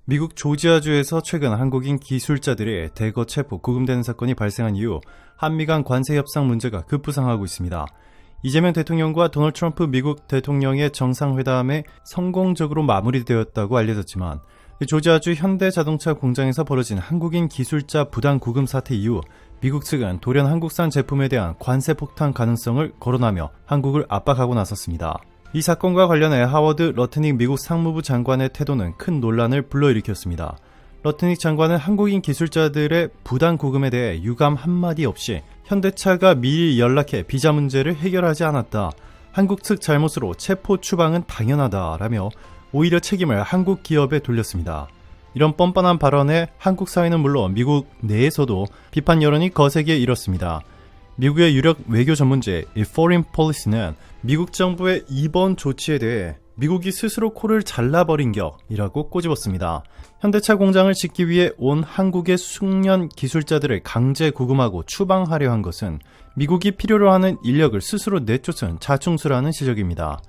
미국 조지아주에서 최근 한국인 기술자들이 대거 체포, 구금되는 사건이 발생한 이후 한미 간 관세 협상 문제가 급부상하고 있습니다. 이재명 대통령과 도널드 트럼프 미국 대통령의 정상회담에 성공적으로 마무리되었다고 알려졌지만 조지아주 현대자동차 공장에서 벌어진 한국인 기술자 부당 구금 사태 이후 미국 측은 돌연 한국산 제품에 대한 관세 폭탄 가능성을 거론하며 한국을 압박하고 나섰습니다. 이 사건과 관련해 하워드 러트닉 미국 상무부 장관의 태도는 큰 논란을 불러일으켰습니다. 러트닉 장관은 한국인 기술자들의 부당 구금에 대해 유감 한마디 없이 현대차가 미리 연락해 비자 문제를 해결하지 않았다, 한국 측 잘못으로 체포 추방은 당연하다라며 오히려 책임을 한국 기업에 돌렸습니다. 이런 뻔뻔한 발언에 한국 사회는 물론 미국 내에서도 비판 여론이 거세게 일었습니다. 미국의 유력 외교 전문지 Foreign Policy는 미국 정부의 이번 조치에 대해 미국이 스스로 코를 잘라버린 격이라고 꼬집었습니다. 현대차 공장을 짓기 위해 온 한국의 숙련 기술자들을 강제 구금하고 추방하려 한 것은 미국이 필요로 하는 인력을 스스로 내쫓은 자충수라는 지적입니다.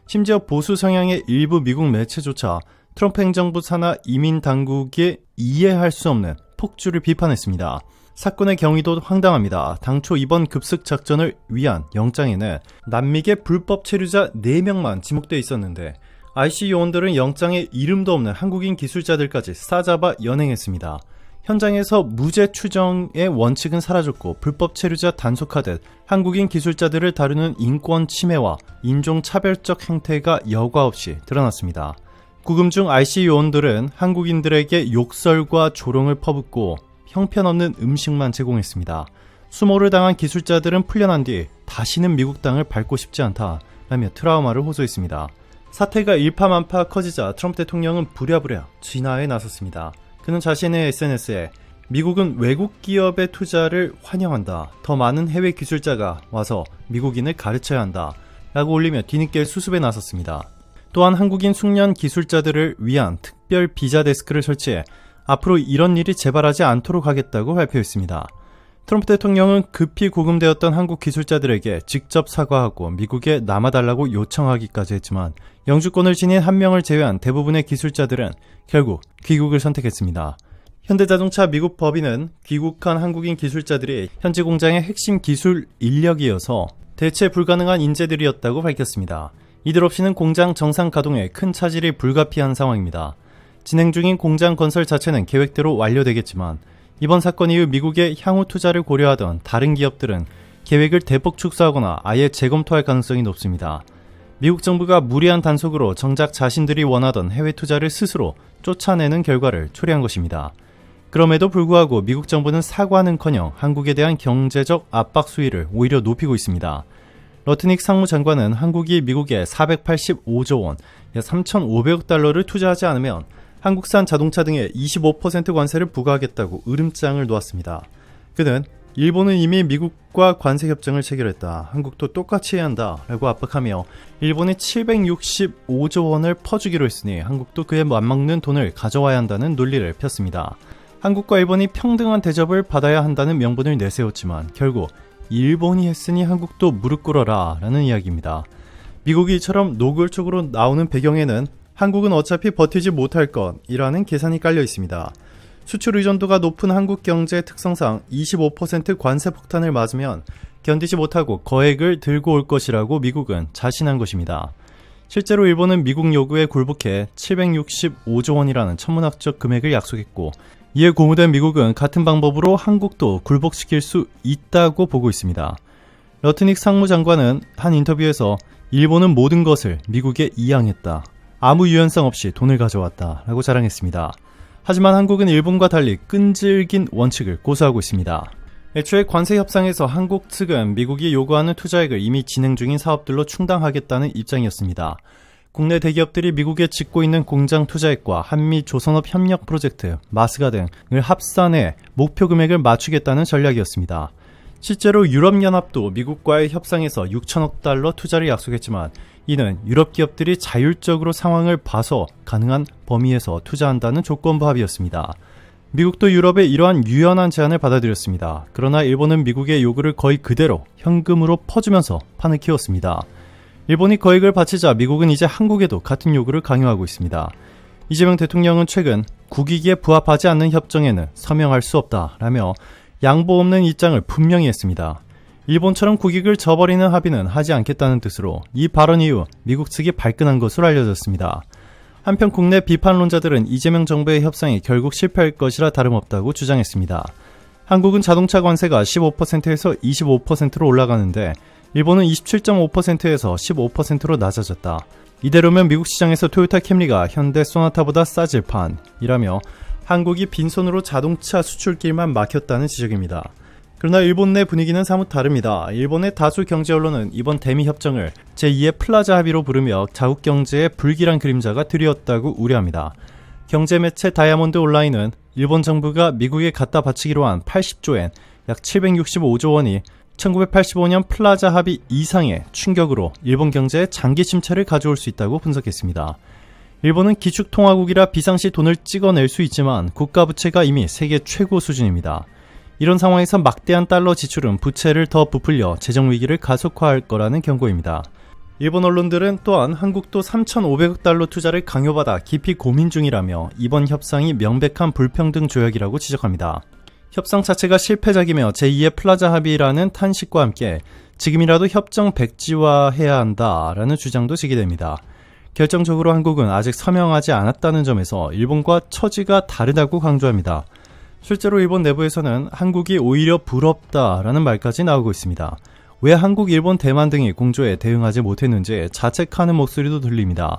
심지어 보수 성향의 일부 미국 매체조차 트럼프 행정부 산하 이민 당국이 이해할 수 없는 폭주를 비판했습니다. 사건의 경위도 황당합니다. 당초 이번 급습 작전을 위한 영장에는 남미계 불법 체류자 4명만 지목돼 있었는데 IC 요원들은 영장에 이름도 없는 한국인 기술자들까지 싸잡아 연행했습니다. 현장에서 무죄 추정의 원칙은 사라졌고 불법 체류자 단속하듯 한국인 기술자들을 다루는 인권 침해와 인종차별적 행태가 여과 없이 드러났습니다. 구금 중 IC 요원들은 한국인들에게 욕설과 조롱을 퍼붓고 형편없는 음식만 제공했습니다. 수모를 당한 기술자들은 풀려난 뒤 다시는 미국 땅을 밟고 싶지 않다라며 트라우마를 호소했습니다. 사태가 일파만파 커지자 트럼프 대통령은 부랴부랴 진화에 나섰습니다. 그는 자신의 SNS에 미국은 외국 기업의 투자를 환영한다, 더 많은 해외 기술자가 와서 미국인을 가르쳐야 한다 라고 올리며 뒤늦게 수습에 나섰습니다. 또한 한국인 숙련 기술자들을 위한 특별 비자 데스크를 설치해 앞으로 이런 일이 재발하지 않도록 하겠다고 발표했습니다. 트럼프 대통령은 급히 구금되었던 한국 기술자들에게 직접 사과하고 미국에 남아달라고 요청하기까지 했지만 영주권을 지닌 한 명을 제외한 대부분의 기술자들은 결국 귀국을 선택했습니다. 현대자동차 미국 법인은 귀국한 한국인 기술자들이 현지 공장의 핵심 기술 인력이어서 대체 불가능한 인재들이었다고 밝혔습니다. 이들 없이는 공장 정상 가동에 큰 차질이 불가피한 상황입니다. 진행 중인 공장 건설 자체는 계획대로 완료되겠지만 이번 사건 이후 미국의 향후 투자를 고려하던 다른 기업들은 계획을 대폭 축소하거나 아예 재검토할 가능성이 높습니다. 미국 정부가 무리한 단속으로 정작 자신들이 원하던 해외 투자를 스스로 쫓아내는 결과를 초래한 것입니다. 그럼에도 불구하고 미국 정부는 사과는커녕 한국에 대한 경제적 압박 수위를 오히려 높이고 있습니다. 러트닉 상무장관은 한국이 미국에 485조 원, 약 3,500억 달러를 투자하지 않으면 한국산 자동차 등에 25% 관세를 부과하겠다고 으름장을 놓았습니다. 그는 일본은 이미 미국과 관세 협정을 체결했다, 한국도 똑같이 해야 한다 라고 압박하며 일본에 765조 원을 퍼주기로 했으니 한국도 그에 맞먹는 돈을 가져와야 한다는 논리를 폈습니다. 한국과 일본이 평등한 대접을 받아야 한다는 명분을 내세웠지만 결국 일본이 했으니 한국도 무릎 꿇어라 라는 이야기입니다. 미국이 이처럼 노골적으로 나오는 배경에는 한국은 어차피 버티지 못할 것이라는 계산이 깔려 있습니다. 수출 의존도가 높은 한국 경제의 특성상 25% 관세 폭탄을 맞으면 견디지 못하고 거액을 들고 올 것이라고 미국은 자신한 것입니다. 실제로 일본은 미국 요구에 굴복해 765조 원이라는 천문학적 금액을 약속했고 이에 고무된 미국은 같은 방법으로 한국도 굴복시킬 수 있다고 보고 있습니다. 러트닉 상무장관은 한 인터뷰에서 일본은 모든 것을 미국에 이양했다, 아무 유연성 없이 돈을 가져왔다 라고 자랑했습니다. 하지만 한국은 일본과 달리 끈질긴 원칙을 고수하고 있습니다. 애초에 관세 협상에서 한국 측은 미국이 요구하는 투자액을 이미 진행 중인 사업들로 충당하겠다는 입장이었습니다. 국내 대기업들이 미국에 짓고 있는 공장 투자액과 한미 조선업 협력 프로젝트, 마스가 등을 합산해 목표 금액을 맞추겠다는 전략이었습니다. 실제로 유럽연합도 미국과의 협상에서 6천억 달러 투자를 약속했지만 이는 유럽 기업들이 자율적으로 상황을 봐서 가능한 범위에서 투자한다는 조건부 합의였습니다. 미국도 유럽의 이러한 유연한 제안을 받아들였습니다. 그러나 일본은 미국의 요구를 거의 그대로 현금으로 퍼주면서 판을 키웠습니다. 일본이 거액을 바치자 미국은 이제 한국에도 같은 요구를 강요하고 있습니다. 이재명 대통령은 최근 국익에 부합하지 않는 협정에는 서명할 수 없다라며 양보 없는 입장을 분명히 했습니다. 일본처럼 국익을 저버리는 합의는 하지 않겠다는 뜻으로 이 발언 이후 미국 측이 발끈한 것으로 알려졌습니다. 한편 국내 비판론자들은 이재명 정부의 협상이 결국 실패할 것이라 다름없다고 주장했습니다. 한국은 자동차 관세가 15%에서 25%로 올라가는데 일본은 27.5%에서 15%로 낮아졌다. 이대로면 미국 시장에서 토요타 캠리가 현대 소나타보다 싸질 판이라며 한국이 빈손으로 자동차 수출길만 막혔다는 지적입니다. 그러나 일본 내 분위기는 사뭇 다릅니다. 일본의 다수 경제 언론은 이번 대미 협정을 제2의 플라자 합의로 부르며 자국 경제에 불길한 그림자가 드리웠다고 우려합니다. 경제 매체 다이아몬드 온라인은 일본 정부가 미국에 갖다 바치기로 한 80조엔 약 765조 원이 1985년 플라자 합의 이상의 충격으로 일본 경제에 장기 침체를 가져올 수 있다고 분석했습니다. 일본은 기축통화국이라 비상시 돈을 찍어낼 수 있지만 국가 부채가 이미 세계 최고 수준입니다. 이런 상황에서 막대한 달러 지출은 부채를 더 부풀려 재정 위기를 가속화할 거라는 경고입니다. 일본 언론들은 또한 한국도 3,500억 달러 투자를 강요받아 깊이 고민 중이라며 이번 협상이 명백한 불평등 조약이라고 지적합니다. 협상 자체가 실패작이며 제2의 플라자 합의라는 탄식과 함께 지금이라도 협정 백지화해야 한다라는 주장도 제기됩니다. 결정적으로 한국은 아직 서명하지 않았다는 점에서 일본과 처지가 다르다고 강조합니다. 실제로 일본 내부에서는 한국이 오히려 부럽다라는 말까지 나오고 있습니다. 왜 한국, 일본, 대만 등이 공조에 대응하지 못했는지 자책하는 목소리도 들립니다.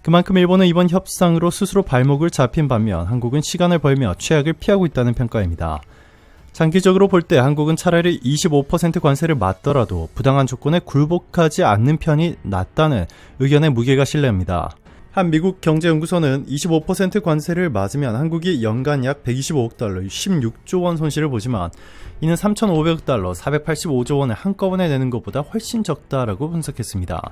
그만큼 일본은 이번 협상으로 스스로 발목을 잡힌 반면 한국은 시간을 벌며 최악을 피하고 있다는 평가입니다. 장기적으로 볼 때 한국은 차라리 25% 관세를 맞더라도 부당한 조건에 굴복하지 않는 편이 낫다는 의견에 무게가 실립니다. 한 미국 경제연구소는 25% 관세를 맞으면 한국이 연간 약 125억 달러, 16조 원 손실을 보지만 이는 3,500억 달러, 485조 원을 한꺼번에 내는 것보다 훨씬 적다라고 분석했습니다.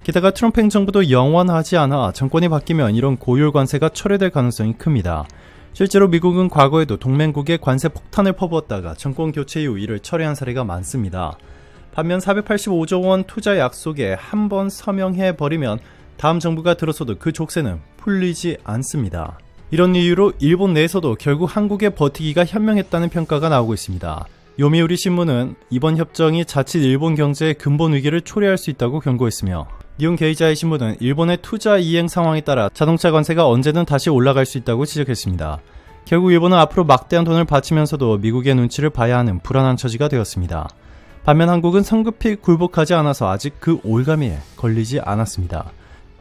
게다가 트럼프 행정부도 영원하지 않아 정권이 바뀌면 이런 고율 관세가 철회될 가능성이 큽니다. 실제로 미국은 과거에도 동맹국에 관세 폭탄을 퍼부었다가 정권 교체 이후 이를 철회한 사례가 많습니다. 반면 485조 원 투자 약속에 한 번 서명해버리면 다음 정부가 들어서도 그 족쇄는 풀리지 않습니다. 이런 이유로 일본 내에서도 결국 한국의 버티기가 현명했다는 평가가 나오고 있습니다. 요미우리 신문은 이번 협정이 자칫 일본 경제의 근본 위기를 초래할 수 있다고 경고했으며 니혼 게이자이 신문은 일본의 투자 이행 상황에 따라 자동차 관세가 언제든 다시 올라갈 수 있다고 지적했습니다. 결국 일본은 앞으로 막대한 돈을 바치면서도 미국의 눈치를 봐야 하는 불안한 처지가 되었습니다. 반면 한국은 성급히 굴복하지 않아서 아직 그 올가미에 걸리지 않았습니다.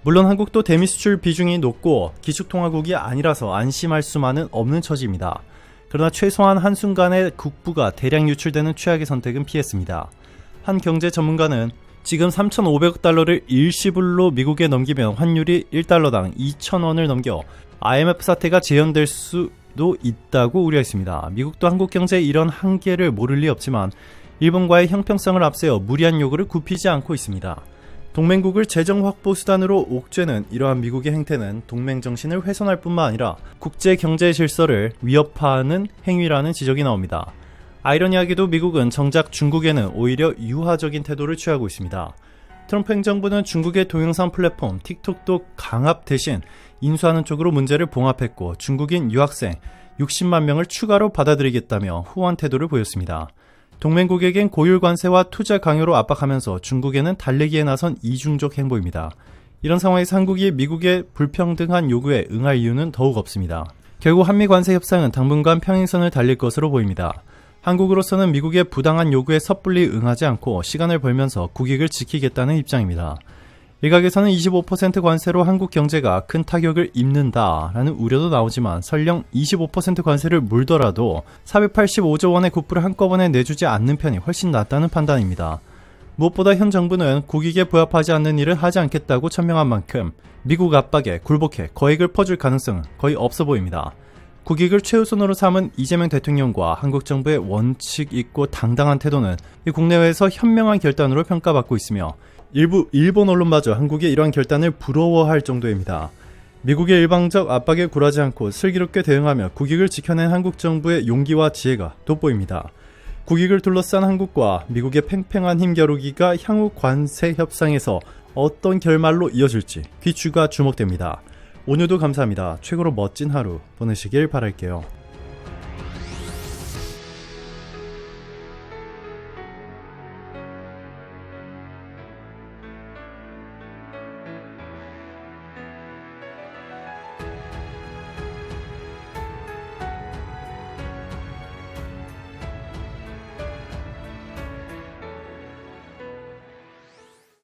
물론 한국도 대미 수출 비중이 높고 기축통화국이 아니라서 안심할 수만은 없는 처지입니다. 그러나 최소한 한순간에 국부가 대량 유출되는 최악의 선택은 피했습니다. 한 경제 전문가는 지금 3,500억 달러를 일시불로 미국에 넘기면 환율이 1달러당 2,000원을 넘겨 IMF 사태가 재현될 수도 있다고 우려했습니다. 미국도 한국 경제의 이런 한계를 모를 리 없지만 일본과의 형평성을 앞세워 무리한 요구를 굽히지 않고 있습니다. 동맹국을 재정 확보 수단으로 옥죄는 이러한 미국의 행태는 동맹 정신을 훼손할 뿐만 아니라 국제 경제 질서를 위협하는 행위라는 지적이 나옵니다. 아이러니하게도 미국은 정작 중국에는 오히려 유화적인 태도를 취하고 있습니다. 트럼프 행정부는 중국의 동영상 플랫폼 틱톡도 강압 대신 인수하는 쪽으로 문제를 봉합했고 중국인 유학생 60만 명을 추가로 받아들이겠다며 후한 태도를 보였습니다. 동맹국에겐 고율 관세와 투자 강요로 압박하면서 중국에는 달래기에 나선 이중적 행보입니다. 이런 상황에서 한국이 미국의 불평등한 요구에 응할 이유는 더욱 없습니다. 결국 한미 관세 협상은 당분간 평행선을 달릴 것으로 보입니다. 한국으로서는 미국의 부당한 요구에 섣불리 응하지 않고 시간을 벌면서 국익을 지키겠다는 입장입니다. 일각에서는 25% 관세로 한국 경제가 큰 타격을 입는다라는 우려도 나오지만 설령 25% 관세를 물더라도 485조 원의 국부를 한꺼번에 내주지 않는 편이 훨씬 낫다는 판단입니다. 무엇보다 현 정부는 국익에 부합하지 않는 일을 하지 않겠다고 천명한 만큼 미국 압박에 굴복해 거액을 퍼줄 가능성은 거의 없어 보입니다. 국익을 최우선으로 삼은 이재명 대통령과 한국 정부의 원칙 있고 당당한 태도는 국내외에서 현명한 결단으로 평가받고 있으며 일부 일본 언론마저 한국의 이러한 결단을 부러워할 정도입니다. 미국의 일방적 압박에 굴하지 않고 슬기롭게 대응하며 국익을 지켜낸 한국 정부의 용기와 지혜가 돋보입니다. 국익을 둘러싼 한국과 미국의 팽팽한 힘겨루기가 향후 관세 협상에서 어떤 결말로 이어질지 귀추가 주목됩니다. 오늘도 감사합니다. 최고로 멋진 하루 보내시길 바랄게요.